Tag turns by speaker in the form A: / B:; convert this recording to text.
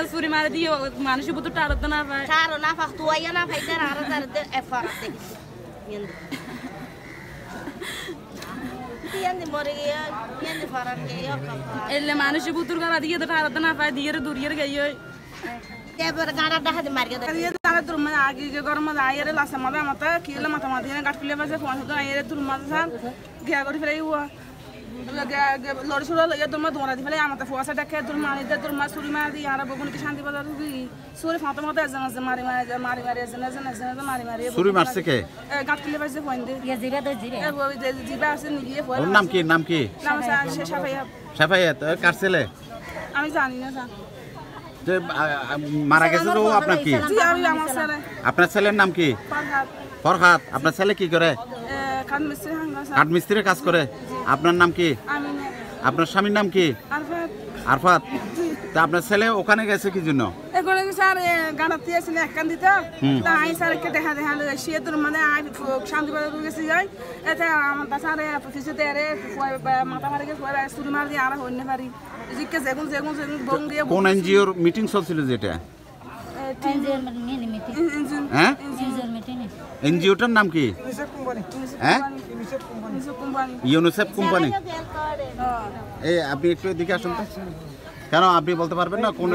A: Suri mara dia manusia butuh taruh tanah apa?
B: Taruh nafas tua ya nafas itu taruh effort deh. Yang di Moria, yang di Farang ya.
A: Elle manusia butuh kalau dia taruh tanah apa dia durier gaya.
B: Dia berkarya dah di marga.
A: Dia taruh rumah lagi ke rumah air lah sama mata kilo mata dia kat pilih pasal phone itu air rumah san gaya kau dipilih gua. Lori sudah ya rumah dua orang dipilih amat fuasa dah ke rumah ini dah rumah suri mari di arah bukan kisah pada rugi suri foto mata jangan mari
C: suri marse ke
A: kat pilih pasal phone itu
B: Ya zira tu zira.
A: वो जिबा से निकले हुआ
C: नाम की
A: नाम से शफाया
C: সাফায়াত কার ছেলে
A: আমি জানি না স্যার
C: যে মারা গেছে তো আপনার কি
A: জি আমি আমার স্যার
C: আপনার ছেলের নাম কি
A: ফরহাদ
C: ফরহাদ আপনার ছেলে কি করে
A: কান মিস্ত্রি হাঙ্গা স্যার
C: কাঠ মিস্ত্রির কাজ করে আপনার নাম কি
A: আমি
C: আপনার স্বামীর নাম কি
A: আরফাত
C: আরফাত তা আপনার ছেলে ওখানে গেছে কি জন্য
A: এখন স্যার গানাতে আছে না একখান দিতা তা আই স্যার কে দেখা শিয়ে তোর মানে আই শান্তি বাজার গেছি যাই এতে আমার স্যার অফিসে রে মাথা মারে গেছে শুরু মার দিয়ে আর হইনে পারি জিকে যেগুন বঙ্গে
C: কোন এনজিওর মিটিং চলছিল যেটা হ্যাঁ এনজিওটার নাম কি হ্যাঁ ইউনিসেফ কোম্পানি এই আপনি একটু এদিকে আসুন তো কেন আপনি বলতে পারবেন না কোন